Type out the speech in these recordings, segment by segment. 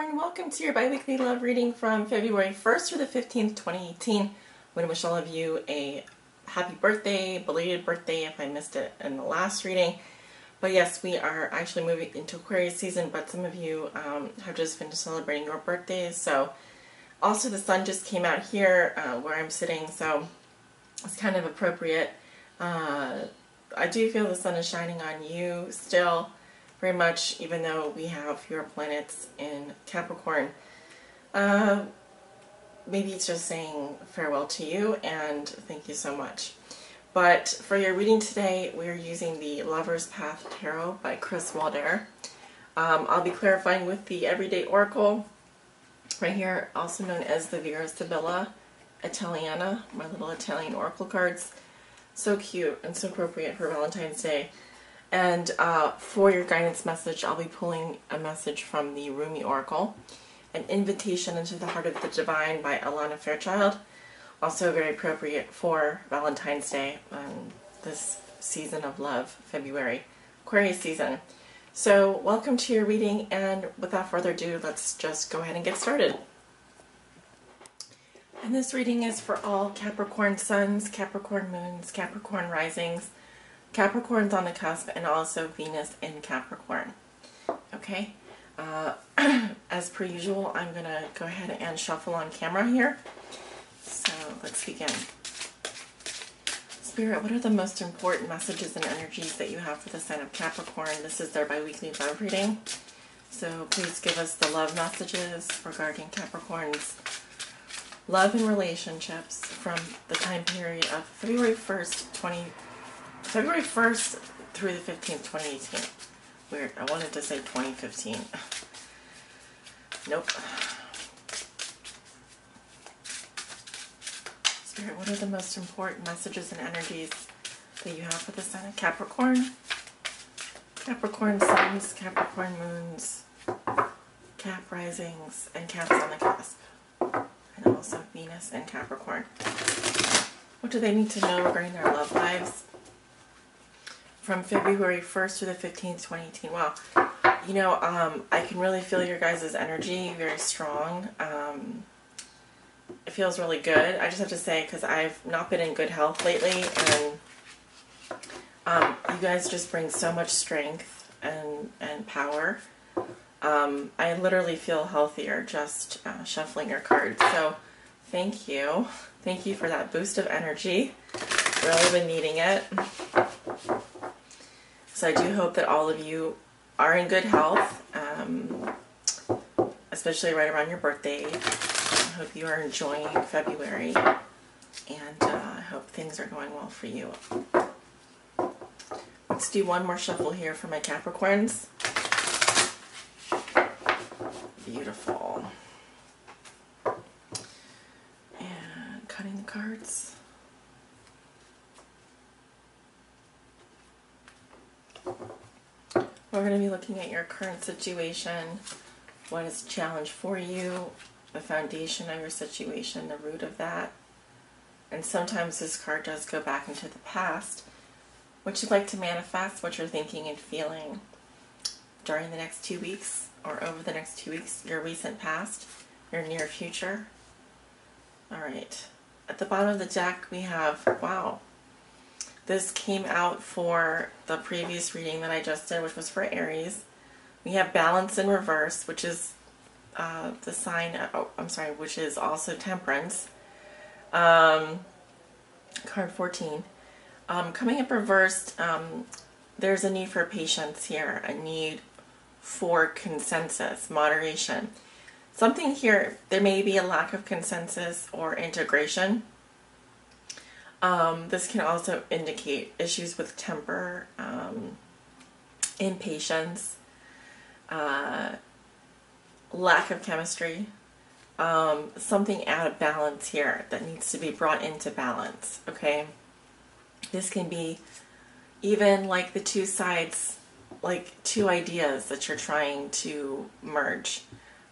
Capricorn, welcome to your bi-weekly love reading from February 1st through the 15th, 2018. I want to wish all of you a happy birthday, belated birthday if I missed it in the last reading. But yes, we are actually moving into Aquarius season, but some of you have just finished celebrating your birthdays. So also the sun just came out here where I'm sitting, so it's kind of appropriate. I do feel the sun is shining on you still. Very much, even though we have your planets in Capricorn. Maybe it's just saying farewell to you and thank you so much. But for your reading today, we're using the Lover's Path Tarot by Chris Walder. I'll be clarifying with the Everyday Oracle right here, also known as the Vera Sibilla Italiana, my little Italian oracle cards. So cute and so appropriate for Valentine's Day. And for your guidance message, I'll be pulling a message from the Rumi Oracle, An Invitation into the Heart of the Divine by Alana Fairchild. Also very appropriate for Valentine's Day, this season of love, February, Aquarius season. So welcome to your reading, and without further ado, let's just go ahead and get started. And this reading is for all Capricorn suns, Capricorn moons, Capricorn risings, Capricorn's on the cusp, and also Venus in Capricorn. Okay, as per usual, I'm going to go ahead and shuffle on camera here. So let's begin. Spirit, what are the most important messages and energies that you have for the sign of Capricorn? This is their bi-weekly love reading. So please give us the love messages regarding Capricorn's love and relationships from the time period of February 1st through the 15th, 2018. Weird. I wanted to say 2015. Nope. Spirit, what are the most important messages and energies that you have for the sign of Capricorn? Capricorn suns, Capricorn moons, Cap risings, and Caps on the cusp. And also Venus and Capricorn. What do they need to know regarding their love lives? From February 1st to the 15th, 2018. Wow. You know, I can really feel your guys' energy, very strong. It feels really good. I just have to say, because I've not been in good health lately, and you guys just bring so much strength and power. I literally feel healthier just shuffling your cards. So thank you. Thank you for that boost of energy. Really been needing it. So I do hope that all of you are in good health, especially right around your birthday. I hope you are enjoying February, and I hope things are going well for you. Let's do one more shuffle here for my Capricorns. Beautiful. And cutting the cards. We're going to be looking at your current situation, what is a challenge for you, the foundation of your situation, the root of that. And sometimes this card does go back into the past, what you'd like to manifest, what you're thinking and feeling during the next 2 weeks, or over the next 2 weeks, your recent past, your near future. Alright, at the bottom of the deck we have, wow, this came out for the previous reading that I just did, which was for Aries. We have Balance in reverse, which is the sign, which is also Temperance. Card 14. Coming up reversed, there's a need for patience here, a need for consensus, moderation. Something here, there may be a lack of consensus or integration. This can also indicate issues with temper, impatience, lack of chemistry, something out of balance here that needs to be brought into balance, okay? This can be even like the two sides, like two ideas that you're trying to merge.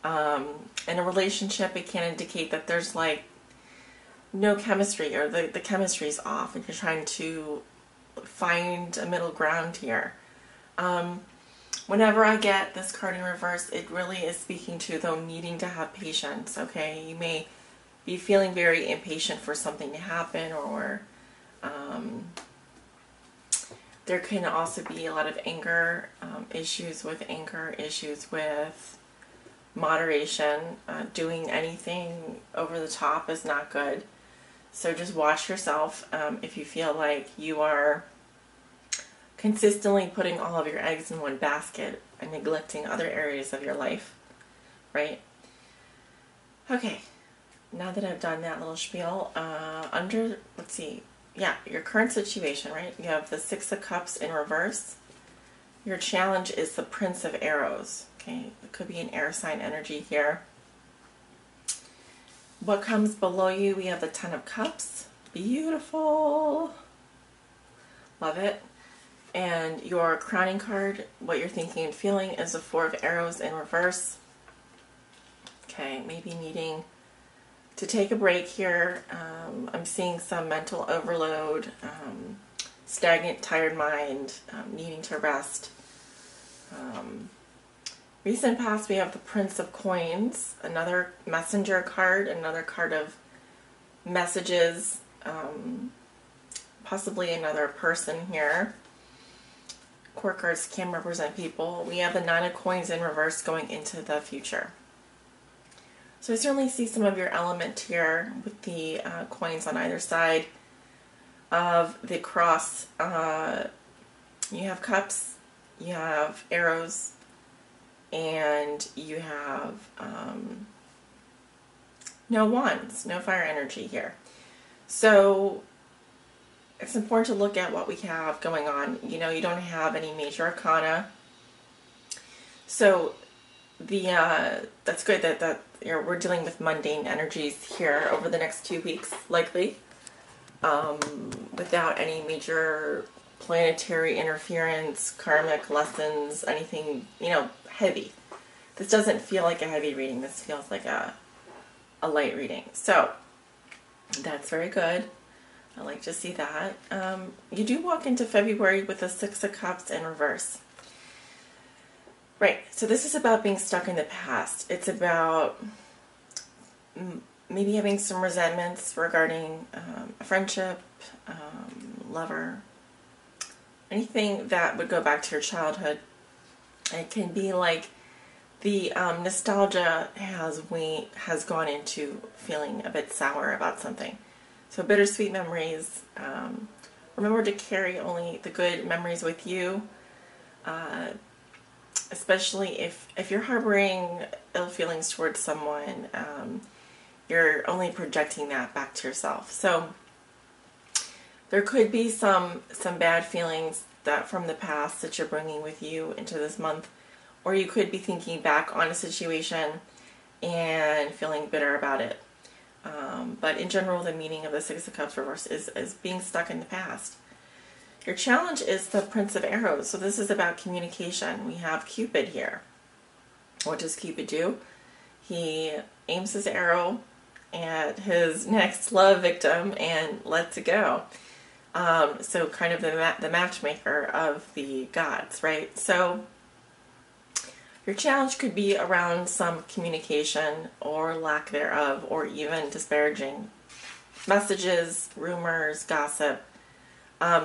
In a relationship, it can indicate that there's like no chemistry, or the chemistry's off, and you're trying to find a middle ground here. What Whenever I get this card in reverse, it really is speaking to, though, needing to have patience, okay? You may be feeling very impatient for something to happen, or there can also be a lot of anger, issues with moderation. Doing anything over the top is not good. So just watch yourself if you feel like you are consistently putting all of your eggs in one basket and neglecting other areas of your life, right? Okay, now that I've done that little spiel, let's see, yeah, your current situation, right? You have the Six of Cups in reverse. Your challenge is the Prince of Arrows, okay? It could be an air sign energy here. What comes below you, we have the Ten of Cups. Beautiful. Love it. And your crowning card, what you're thinking and feeling, is the Four of Arrows in reverse. Okay, maybe needing to take a break here. I'm seeing some mental overload, stagnant, tired mind, needing to rest. Recent past, we have the Prince of Coins, another messenger card, another card of messages, possibly another person here. Court cards can represent people. We have the Nine of Coins in reverse going into the future. So I certainly see some of your element here with the coins on either side of the cross. You have cups, you have arrows, and you have no wands, no fire energy here. So it's important to look at what we have going on. You know, you don't have any major arcana. So that's good that we're dealing with mundane energies here over the next 2 weeks, likely, without any major planetary interference, karmic lessons, anything, you know, heavy. This doesn't feel like a heavy reading. This feels like a light reading. So that's very good. I like to see that. You do walk into February with the Six of Cups in reverse. Right, so this is about being stuck in the past. It's about maybe having some resentments regarding a friendship, lover, anything that would go back to your childhood. It can be like the nostalgia has gone into feeling a bit sour about something. So bittersweet memories. Remember to carry only the good memories with you. Especially if you're harboring ill feelings towards someone, you're only projecting that back to yourself. So there could be some bad feelings that from the past that you're bringing with you into this month, or you could be thinking back on a situation and feeling bitter about it. But in general, the meaning of the Six of Cups reverse is being stuck in the past. Your challenge is the Prince of Arrows. So this is about communication. We have Cupid here. What does Cupid do? He aims his arrow at his next love victim and lets it go. So kind of the matchmaker of the gods, right? So your challenge could be around some communication or lack thereof, or even disparaging messages, rumors, gossip.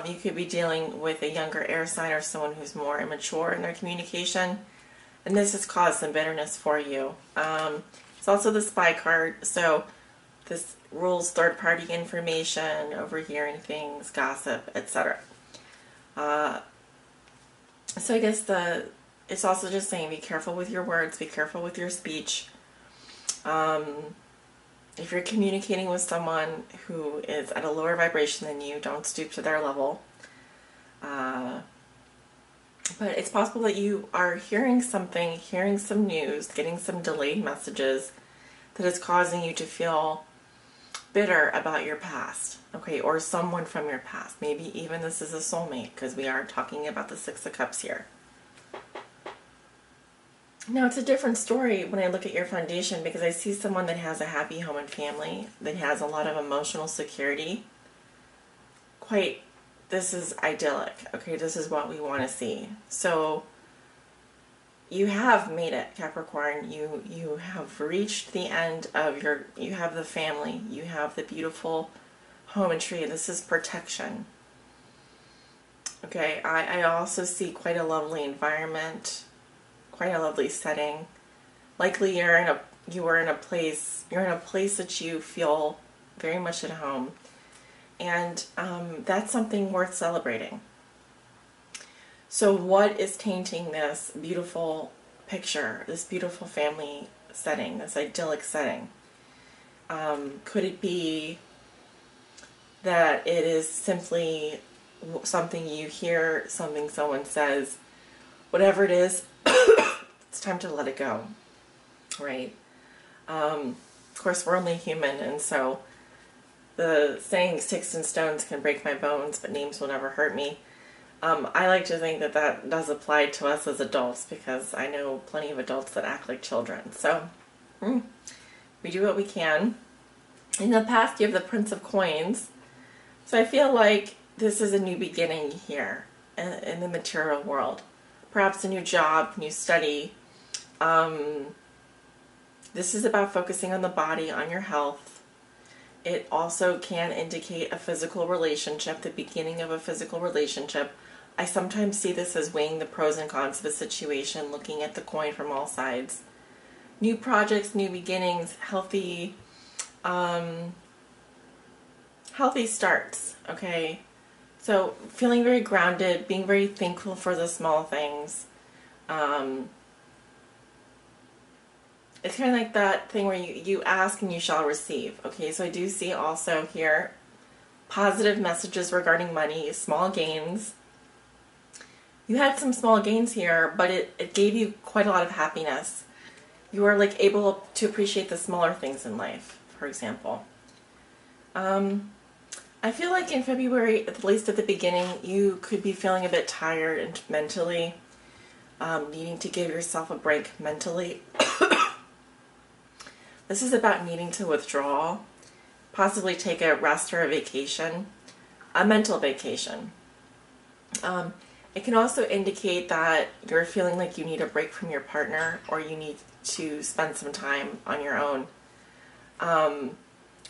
You could be dealing with a younger air sign or someone who's more immature in their communication, and this has caused some bitterness for you. It's also the Spy card, so this rules third-party information, overhearing things, gossip, etc. So I guess it's also just saying be careful with your words, be careful with your speech. If you're communicating with someone who is at a lower vibration than you, don't stoop to their level. But it's possible that you are hearing something, hearing some news, getting some delayed messages that is causing you to feel bitter about your past, okay, or someone from your past. Maybe even this is a soulmate, because we are talking about the Six of Cups here. Now, it's a different story when I look at your foundation, because I see someone that has a happy home and family, that has a lot of emotional security. This is idyllic, okay? This is what we want to see. So you have made it, Capricorn. You have reached the end of you have the family, you have the beautiful home and tree. This is protection. Okay, I also see quite a lovely environment, quite a lovely setting. Likely you're in a place that you feel very much at home, and that's something worth celebrating. So what is tainting this beautiful picture, this beautiful family setting, this idyllic setting? Could it be that it is simply something you hear, something someone says, whatever it is, it's time to let it go, right? Of course, we're only human, and so the saying, sticks and stones can break my bones, but names will never hurt me. I like to think that that does apply to us as adults, because I know plenty of adults that act like children. So we do what we can. In the past, you have the Prince of Coins. So I feel like this is a new beginning here in the material world. Perhaps a new job, new study. This is about focusing on the body, on your health. It also can indicate a physical relationship, the beginning of a physical relationship. I sometimes see this as weighing the pros and cons of a situation, looking at the coin from all sides. New projects, new beginnings, healthy starts, okay? So feeling very grounded, being very thankful for the small things. It's kind of like that thing where you ask and you shall receive, okay? So I do see also here positive messages regarding money, small gains. You had some small gains here, but it gave you quite a lot of happiness. You were like able to appreciate the smaller things in life, for example. I feel like in February, at least at the beginning, you could be feeling a bit tired and mentally, needing to give yourself a break mentally. This is about needing to withdraw, possibly take a rest or a vacation, a mental vacation. It can also indicate that you're feeling like you need a break from your partner, or you need to spend some time on your own.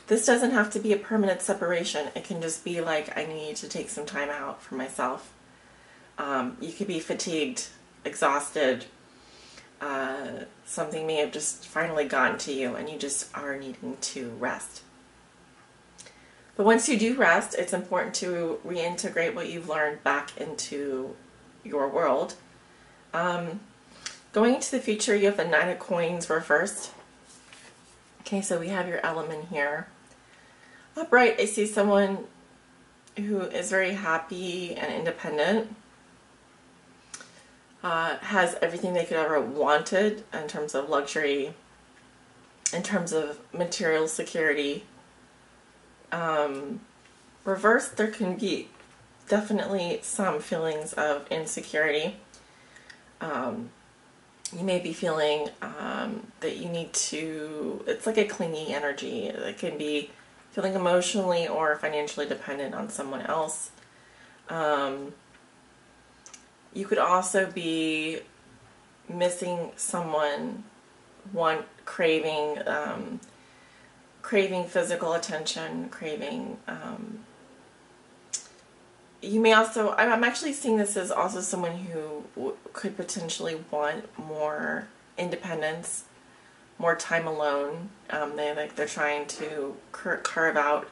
This doesn't have to be a permanent separation. It can just be like, I need to take some time out for myself. You could be fatigued, exhausted. Something may have just finally gotten to you, and you just are needing to rest. But once you do rest, it's important to reintegrate what you've learned back into your world. Going into the future, you have the Nine of Coins reversed. Okay, so we have your element here. Upright, I see someone who is very happy and independent. Has everything they could ever wanted in terms of luxury, in terms of material security. Reversed, there can be definitely some feelings of insecurity. You may be feeling that you need to, it's like a clingy energy. It can be feeling emotionally or financially dependent on someone else. You could also be missing someone, craving physical attention, you may also, I'm actually seeing this as also someone who could potentially want more independence, more time alone. They're trying to carve out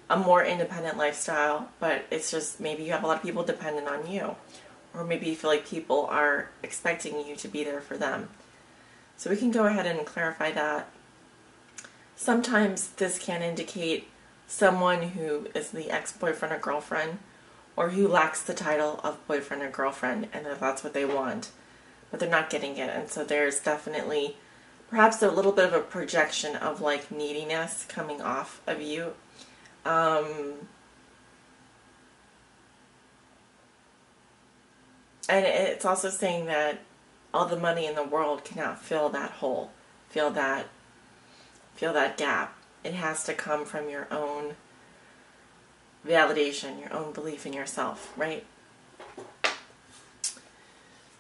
a more independent lifestyle, but it's just maybe you have a lot of people dependent on you. Or maybe you feel like people are expecting you to be there for them. So we can go ahead and clarify that. Sometimes this can indicate someone who is the ex-boyfriend or girlfriend, or who lacks the title of boyfriend or girlfriend, and that's what they want, but they're not getting it. And so there's definitely perhaps a little bit of a projection of like neediness coming off of you. And it's also saying that all the money in the world cannot fill that hole, fill that gap. It has to come from your own validation, your own belief in yourself, right?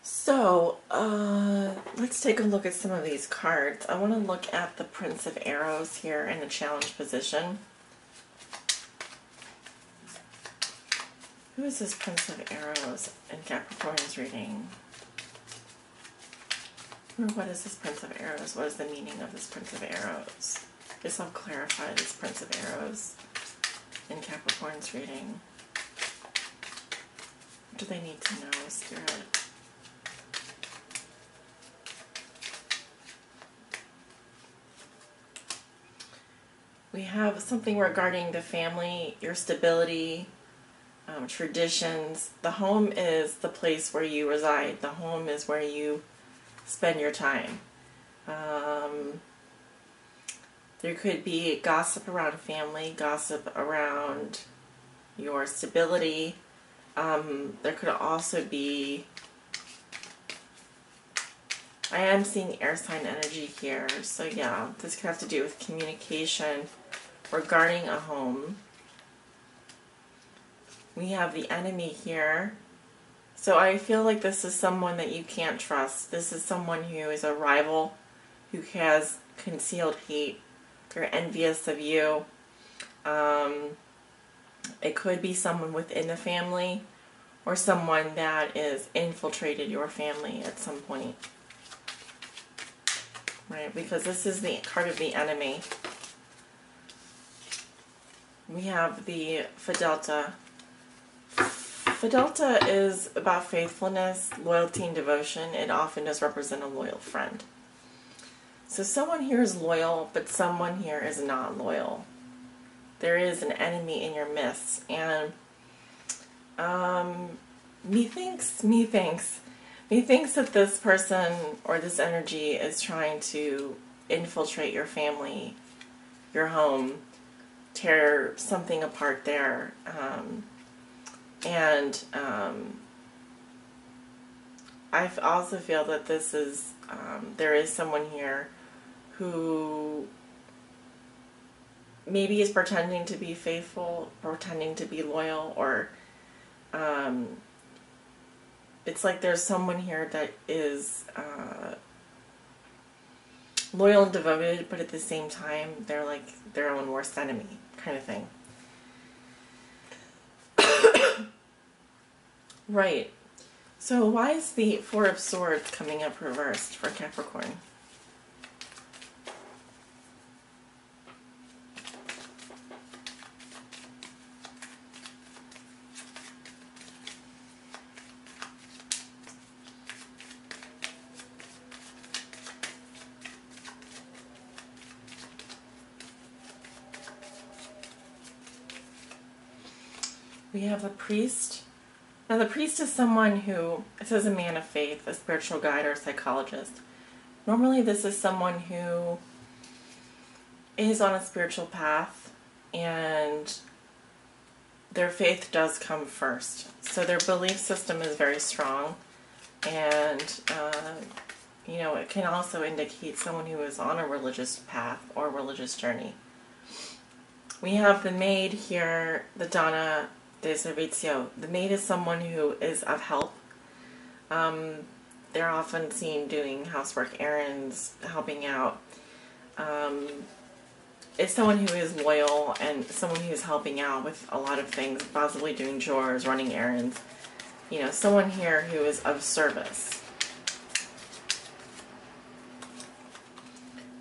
So, let's take a look at some of these cards. I want to look at the Prince of Arrows here in the challenge position. Who is this Prince of Arrows in Capricorn's reading? Or what is this Prince of Arrows? What is the meaning of this Prince of Arrows? This will clarify this Prince of Arrows in Capricorn's reading. What do they need to know, Spirit? We have something regarding the family, your stability, traditions. The home is the place where you reside. The home is where you spend your time. There could be gossip around family, gossip around your stability. There could also be, I am seeing air sign energy here. So yeah, this could have to do with communication regarding a home. We have the enemy here. So I feel like this is someone that you can't trust. This is someone who is a rival, who has concealed hate. They're envious of you. It could be someone within the family or someone that is infiltrated your family at some point. Right? Because this is the card of the enemy. We have the Fidelta. Fidelta is about faithfulness, loyalty, and devotion. It often does represent a loyal friend. So someone here is loyal, but someone here is not loyal. There is an enemy in your midst. And methinks that this person or this energy is trying to infiltrate your family, your home, tear something apart there. I also feel that this is, there is someone here who maybe is pretending to be faithful, pretending to be loyal, or it's like there's someone here that is loyal and devoted, but at the same time, they're like their own worst enemy kind of thing. Right. So why is the Four of Swords coming up reversed for Capricorn? We have a priest. Now the priest is someone who, it says a man of faith, a spiritual guide, or a psychologist. Normally this is someone who is on a spiritual path and their faith does come first. So their belief system is very strong, and you know, it can also indicate someone who is on a religious path or religious journey. We have the maid here, the Donna de Servizio. The maid is someone who is of help. They're often seen doing housework, errands, helping out. It's someone who is loyal and someone who is helping out with a lot of things, possibly doing chores, running errands. You know, someone here who is of service.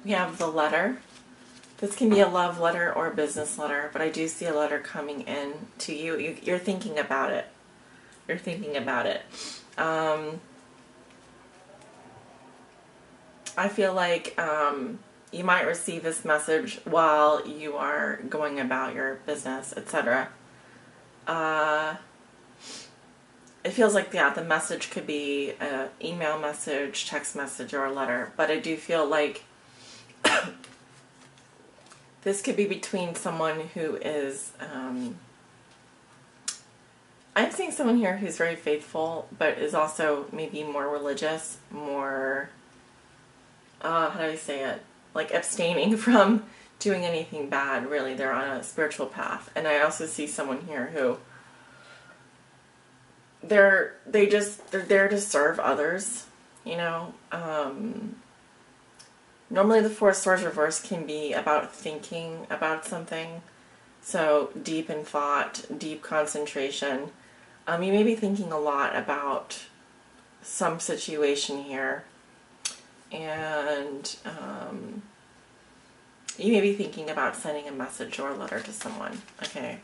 We have the letter. This can be a love letter or a business letter, but I do see a letter coming in to you. You're thinking about it. You're thinking about it. I feel like you might receive this message while you are going about your business, etc. It feels like, yeah, the message could be an email message, text message, or a letter, but I do feel like this could be between someone who is, I'm seeing someone here who's very faithful, but is also maybe more religious, more, how do I say it, like abstaining from doing anything bad, really. They're on a spiritual path. And I also see someone here who they're there to serve others, you know. Normally the Four of Swords reverse can be about thinking about something. So deep in thought, deep concentration. You may be thinking a lot about some situation here. And you may be thinking about sending a message or a letter to someone. Okay.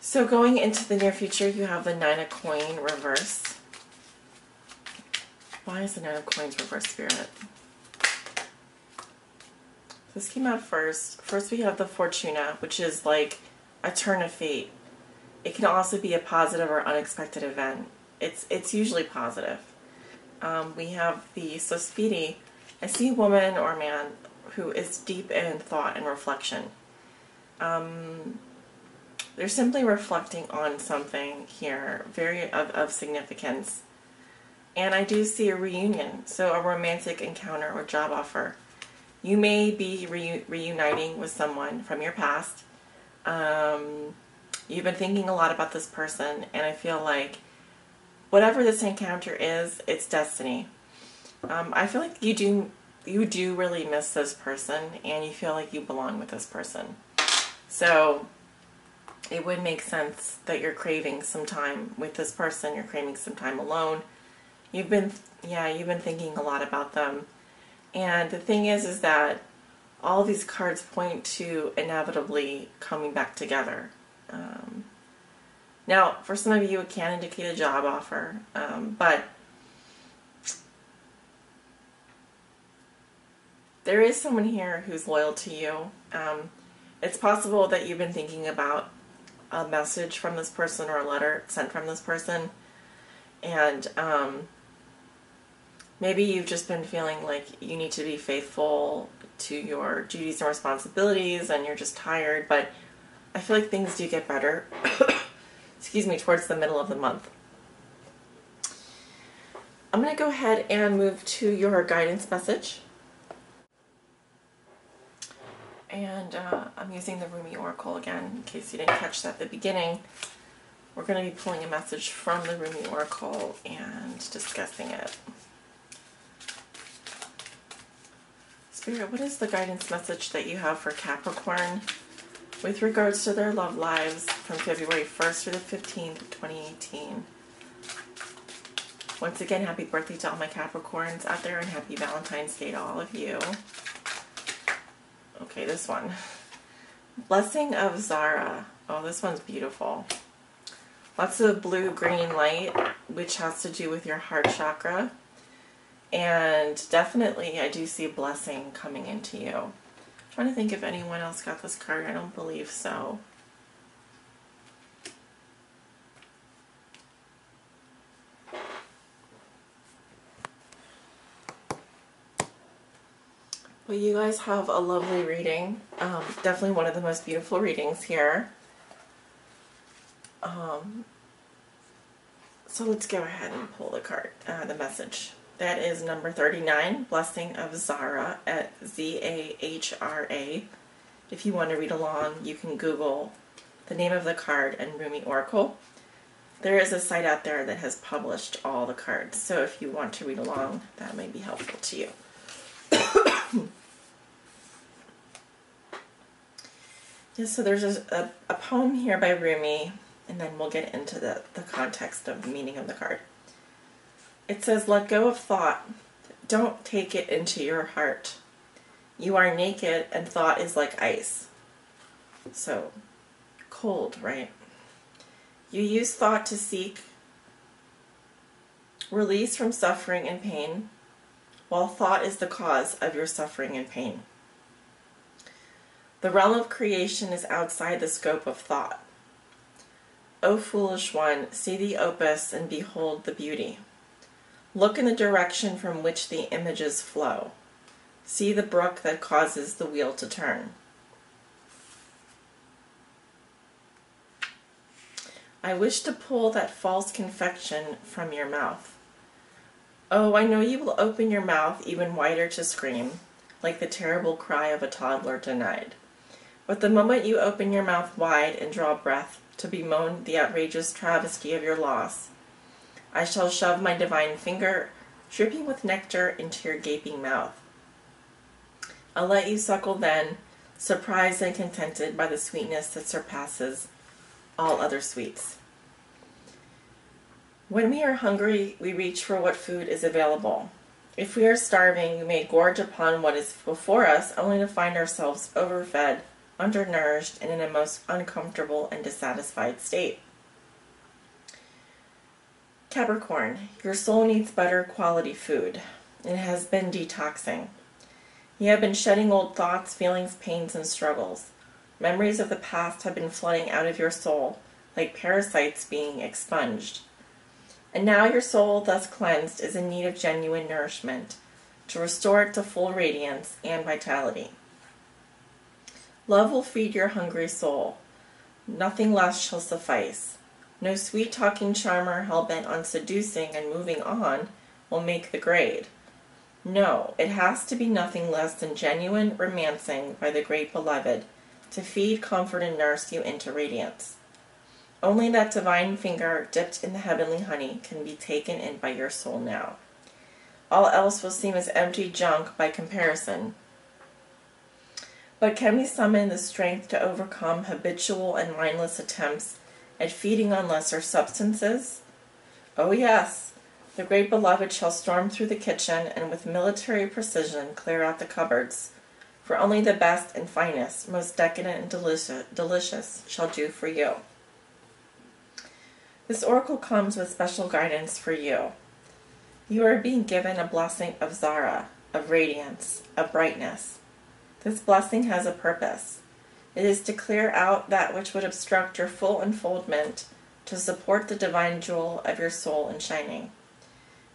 So going into the near future, you have the Nine of Coins reverse. Why is the Nine of Coins reverse, Spirit? This came out first. First we have the Fortuna, which is like a turn of fate. It can also be a positive or unexpected event. It's usually positive. We have the Sospiri. I see a woman or man who is deep in thought and reflection. They're simply reflecting on something here, very of significance. And I do see a reunion, so a romantic encounter or job offer. You may be reuniting with someone from your past. You've been thinking a lot about this person, and I feel like whatever this encounter is, it's destiny. I feel like you do really miss this person, and you feel like you belong with this person. So it would make sense that you're craving some time with this person. You're craving some time alone. You've been thinking a lot about them. And the thing is that all these cards point to inevitably coming back together. Now, for some of you, it can indicate a job offer, but there is someone here who's loyal to you. It's possible that you've been thinking about a message from this person or a letter sent from this person, and maybe you've just been feeling like you need to be faithful to your duties and responsibilities, and you're just tired, but I feel like things do get better, excuse me, towards the middle of the month. I'm going to go ahead and move to your guidance message. And I'm using the Rumi Oracle again, in case you didn't catch that at the beginning. We're going to be pulling a message from the Rumi Oracle and discussing it. Spirit, what is the guidance message that you have for Capricorn with regards to their love lives from February 1st through the 15th, 2018? Once again, happy birthday to all my Capricorns out there, and happy Valentine's Day to all of you. Okay, this one. Blessing of Zara. Oh, this one's beautiful. Lots of blue-green light, which has to do with your heart chakra. And definitely, I do see a blessing coming into you. I'm trying to think if anyone else got this card. I don't believe so. Well, you guys have a lovely reading. Definitely one of the most beautiful readings here. So let's go ahead and pull the card, the message. That is number 39, Blessing of Zara, at Z-A-H-R-A. If you want to read along, you can Google the name of the card and Rumi Oracle. There is a site out there that has published all the cards, so if you want to read along, that may be helpful to you. Yeah, so there's a poem here by Rumi, and then we'll get into the context of the meaning of the card. It says, let go of thought. Don't take it into your heart. You are naked, and thought is like ice. So, cold, right? You use thought to seek release from suffering and pain, while thought is the cause of your suffering and pain. The realm of creation is outside the scope of thought. O foolish one, see the opus and behold the beauty. Look in the direction from which the images flow. See the brook that causes the wheel to turn. I wish to pull that false confection from your mouth. Oh, I know you will open your mouth even wider to scream, like the terrible cry of a toddler denied. But the moment you open your mouth wide and draw breath to bemoan the outrageous travesty of your loss. I shall shove my divine finger, dripping with nectar, into your gaping mouth. I'll let you suckle then, surprised and contented by the sweetness that surpasses all other sweets. When we are hungry, we reach for what food is available. If we are starving, we may gorge upon what is before us, only to find ourselves overfed, undernourished, and in a most uncomfortable and dissatisfied state. Capricorn, your soul needs better quality food. It has been detoxing. You have been shedding old thoughts, feelings, pains, and struggles. Memories of the past have been flooding out of your soul, like parasites being expunged. And now your soul, thus cleansed, is in need of genuine nourishment, to restore it to full radiance and vitality. Love will feed your hungry soul. Nothing less shall suffice. No sweet-talking charmer hell-bent on seducing and moving on will make the grade. No, it has to be nothing less than genuine romancing by the great beloved to feed, comfort, and nurse you into radiance. Only that divine finger dipped in the heavenly honey can be taken in by your soul now. All else will seem as empty junk by comparison. But can we summon the strength to overcome habitual and mindless attempts at feeding on lesser substances? Oh yes, the great beloved shall storm through the kitchen and with military precision clear out the cupboards, for only the best and finest, most decadent and delicious shall do for you. This oracle comes with special guidance for you. You are being given a blessing of Zara, of radiance, of brightness. This blessing has a purpose. It is to clear out that which would obstruct your full unfoldment, to support the divine jewel of your soul in shining.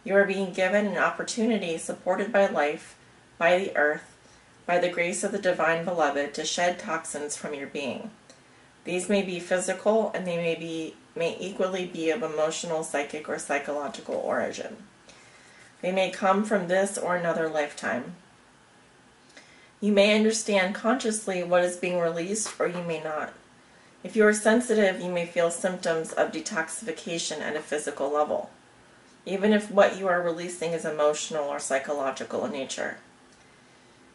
You are being given an opportunity supported by life, by the earth, by the grace of the divine beloved to shed toxins from your being. These may be physical and they may equally be of emotional, psychic, or psychological origin. They may come from this or another lifetime. You may understand consciously what is being released, or you may not. If you are sensitive, you may feel symptoms of detoxification at a physical level, even if what you are releasing is emotional or psychological in nature.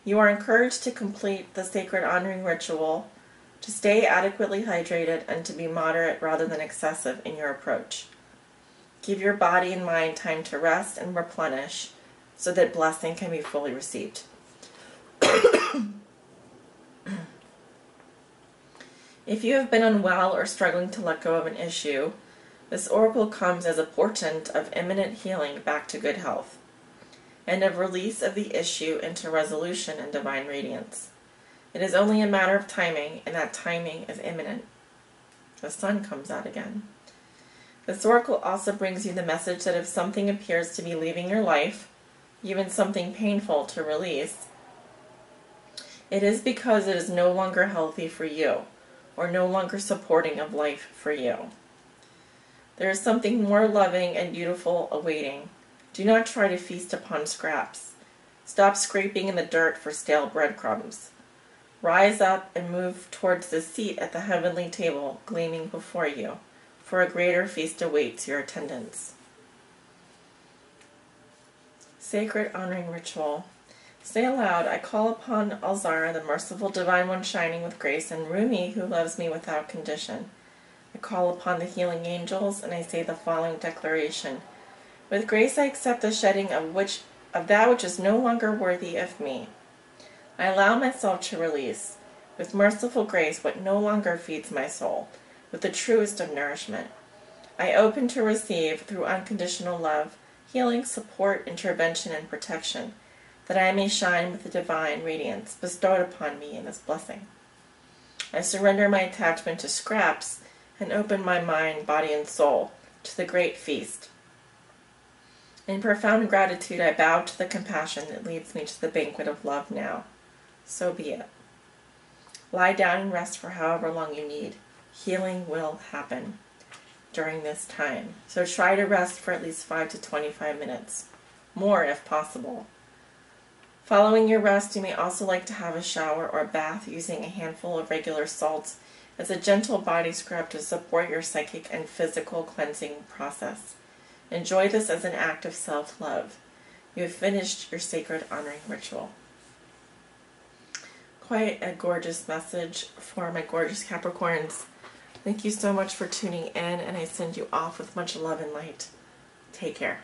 You are encouraged to complete the sacred honoring ritual, to stay adequately hydrated, and to be moderate rather than excessive in your approach. Give your body and mind time to rest and replenish so that blessing can be fully received. If you have been unwell or struggling to let go of an issue, this oracle comes as a portent of imminent healing back to good health, and of release of the issue into resolution and divine radiance. It is only a matter of timing, and that timing is imminent. The sun comes out again. This oracle also brings you the message that if something appears to be leaving your life, even something painful to release, it is because it is no longer healthy for you, or no longer supporting of life for you. There is something more loving and beautiful awaiting. Do not try to feast upon scraps. Stop scraping in the dirt for stale breadcrumbs. Rise up and move towards the seat at the heavenly table gleaming before you, for a greater feast awaits your attendants. Sacred honoring ritual. Say aloud, I call upon Alzara, the merciful divine one shining with grace, and Rumi, who loves me without condition. I call upon the healing angels, and I say the following declaration. With grace I accept the shedding of that which is no longer worthy of me. I allow myself to release, with merciful grace, what no longer feeds my soul, with the truest of nourishment. I open to receive, through unconditional love, healing, support, intervention, and protection, that I may shine with the divine radiance bestowed upon me in this blessing. I surrender my attachment to scraps and open my mind, body, and soul to the great feast. In profound gratitude, I bow to the compassion that leads me to the banquet of love now. So be it. Lie down and rest for however long you need. Healing will happen during this time. So try to rest for at least 5 to 25 minutes. More if possible. Following your rest, you may also like to have a shower or bath using a handful of regular salts as a gentle body scrub to support your psychic and physical cleansing process. Enjoy this as an act of self-love. You have finished your sacred honoring ritual. Quite a gorgeous message for my gorgeous Capricorns. Thank you so much for tuning in, and I send you off with much love and light. Take care.